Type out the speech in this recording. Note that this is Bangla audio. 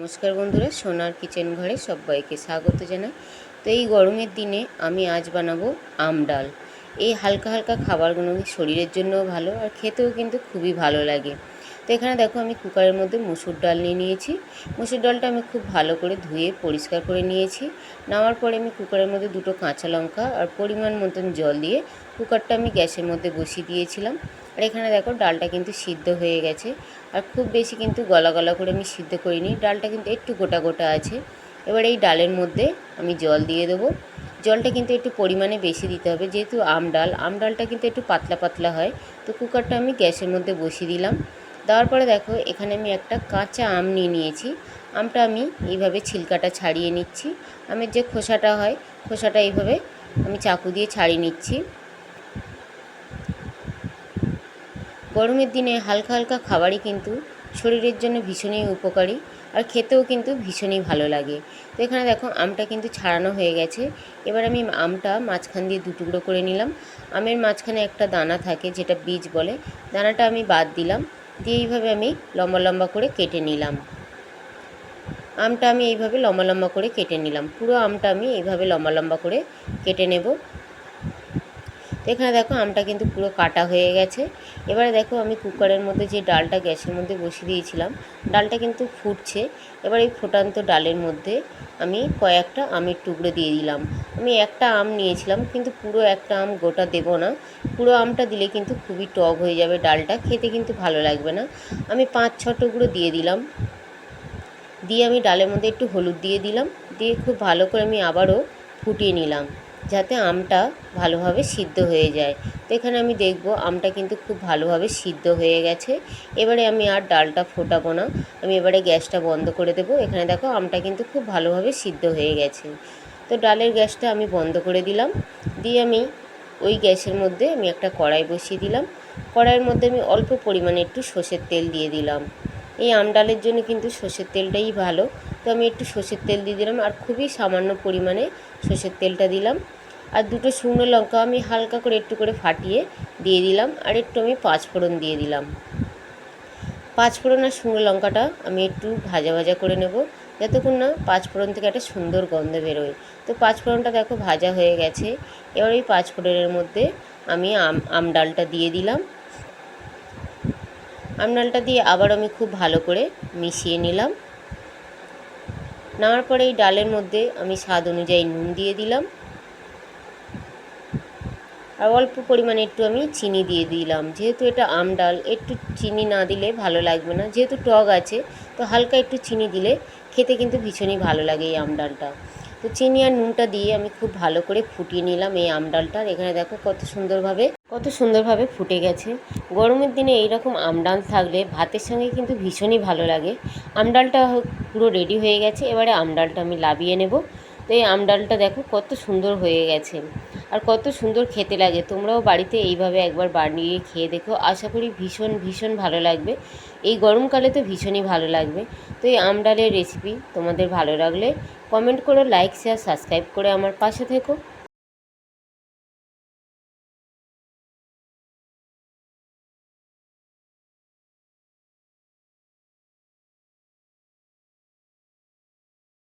নমস্কার বন্ধুরা, সোনার কিচেন ঘরে সবাইকে স্বাগত জানাই। তো এই গরমের দিনে আমি আজ বানাবো আম ডাল। এই হালকা হালকা খাবারগুলো শরীরের জন্যও ভালো আর খেতেও কিন্তু খুবই ভালো লাগে। তো এখানে দেখো আমি কুকারের মধ্যে মুসুর ডাল নিয়ে নিয়েছি। মুসুর ডালটা আমি খুব ভালো করে ধুয়ে পরিষ্কার করে নিয়েছি। নেওয়ার পরে আমি কুকারের মধ্যে দুটো কাঁচা লঙ্কা আর পরিমাণ মতন জল দিয়ে কুকারটা আমি গ্যাসের মধ্যে বসিয়ে দিয়েছিলাম। আর এখানে দেখো ডালটা কিন্তু সিদ্ধ হয়ে গেছে, আর খুব বেশি কিন্তু গলা গলা করে আমি সিদ্ধ করিনি, ডালটা কিন্তু একটু গোটা গোটা আছে। এবার এই ডালের মধ্যে আমি জল দিয়ে দেবো। জলটা কিন্তু একটু পরিমাণে বেশি দিতে হবে, যেহেতু আম ডালটা কিন্তু একটু পাতলা পাতলা হয়। তো কুকারটা আমি গ্যাসের মধ্যে বসিয়ে দিলাম। দেওয়ার পরে দেখো এখানে আমি একটা কাঁচা আম নিয়ে নিয়েছি। আমটা আমি এইভাবে ছিলকাটা ছাড়িয়ে নিচ্ছি। আমের যে খোসাটা হয়, খোসাটা এইভাবে আমি চাকু দিয়ে ছাড়িয়ে নিচ্ছি। গরমের দিনে হালকা হালকা খাবারই কিন্তু শরীরের জন্য ভীষণই উপকারী, আর খেতেও কিন্তু ভীষণই ভালো লাগে। তো এখানে দেখো আমটা কিন্তু ছাড়ানো হয়ে গেছে। এবার আমি আমটা মাঝখান দিয়ে দু টুকরো করে নিলাম। আমের মাঝখানে একটা দানা থাকে, যেটা বীজ বলে, দানাটা আমি বাদ দিলাম। দিয়ে এইভাবে আমি লম্বা লম্বা করে কেটে নিলাম। আমটা আমি এইভাবে লম্বা লম্বা করে কেটে নিলাম। পুরো আমটা আমি এইভাবে লম্বা লম্বা করে কেটে নেব। তো এখানে দেখো আমটা কিন্তু পুরো কাটা হয়ে গেছে। এবারে দেখো আমি কুকারের মধ্যে যে ডালটা গ্যাসের মধ্যে বসিয়ে দিয়েছিলাম, ডালটা কিন্তু ফুটছে। এবার এই ফোটান্ত ডালের মধ্যে আমি কয়েকটা আমের টুকরো দিয়ে দিলাম। আমি একটা আম নিয়েছিলাম, কিন্তু পুরো একটা আম গোটা দেব না। পুরো আমটা দিলে কিন্তু খুবই টক হয়ে যাবে, ডালটা খেতে কিন্তু ভালো লাগবে না। আমি 5-6 টুকরো দিয়ে দিলাম। দিয়ে আমি ডালের মধ্যে একটু হলুদ দিয়ে দিলাম। দিয়ে খুব ভালো করে আমি আবারও ফুটিয়ে নিলাম, যাতে আমটা ভালোভাবে সিদ্ধ হয়ে যায়। তো এখানে আমি দেখব আমটা কিন্তু খুব ভালোভাবে সিদ্ধ হয়ে গেছে। এবারে আমি আর ডালটা ফোটাবো না, আমি এবারে গ্যাসটা বন্ধ করে দেবো। এখানে দেখো আমটা কিন্তু খুব ভালোভাবে সিদ্ধ হয়ে গেছে। তো ডালের গ্যাসটা আমি বন্ধ করে দিলাম। দিয়ে আমি ওই গ্যাসের মধ্যে আমি একটা কড়াই বসিয়ে দিলাম। কড়াইয়ের মধ্যে আমি অল্প পরিমাণে একটু সর্ষের তেল দিয়ে দিলাম। এই আম ডালের জন্য কিন্তু সর্ষের তেলটাই ভালো। তো আমি একটু সর্ষের তেল দিয়ে দিলাম, আর খুবই সামান্য পরিমাণে সর্ষের তেলটা দিলাম। আর দুটো শুকনো লঙ্কা আমি হালকা করে একটু করে ফাটিয়ে দিয়ে দিলাম। আর একটু আমি 5 ফোড়ন দিয়ে দিলাম। 5 ফোড়ন আর শুকনো লঙ্কাটা আমি একটু ভাজা ভাজা করে নেব, যতক্ষণ না 5 ফোড়ন থেকে একটা সুন্দর গন্ধ বেরোয়। তো 5 ফোড়নটা দেখো ভাজা হয়ে গেছে। এবার এই 5 ফোড়নের মধ্যে আমি আম ডালটা দিয়ে দিলাম। আম ডালটা দিয়ে আবার আমি খুব ভালো করে মিশিয়ে নিলাম। নেওয়ার পরে এই ডালের মধ্যে আমি স্বাদ অনুযায়ী নুন দিয়ে দিলাম, আর অল্প পরিমাণে একটু আমি চিনি দিয়ে দিলাম। যেহেতু এটা আম ডাল, একটু চিনি না দিলে ভালো লাগবে না, যেহেতু টক আছে। তো হালকা একটু চিনি দিলে খেতে কিন্তু ভীষণই ভালো লাগে এই আম ডালটা। তো চিনি আর নুনটা দিয়ে আমি খুব ভালো করে ফুটিয়ে নিলাম এই আম ডালটা। এখানে দেখো কত সুন্দরভাবে ফুটে গেছে। গরমের দিনে এইরকম আম ডাল থাকলে ভাতের সঙ্গে কিন্তু ভীষণই ভালো লাগে। আম ডালটা পুরো রেডি হয়ে গেছে। এবারে আম ডালটা আমি নামিয়ে নেব। তো এই আম ডালটা দেখো কত সুন্দর হয়ে গেছে, আর কত সুন্দর খেতে লাগে। তোমরাও বাড়িতে এইভাবে একবার বানিয়ে খেয়ে দেখো, আশা করি ভীষণ ভীষণ ভালো লাগবে। এই গরমকালে তো ভীষণই ভালো লাগবে। তো এই আম ডালের রেসিপি তোমাদের ভালো লাগলে কমেন্ট করো, লাইক শেয়ার সাবস্ক্রাইব করে আমার পাশে থেকো।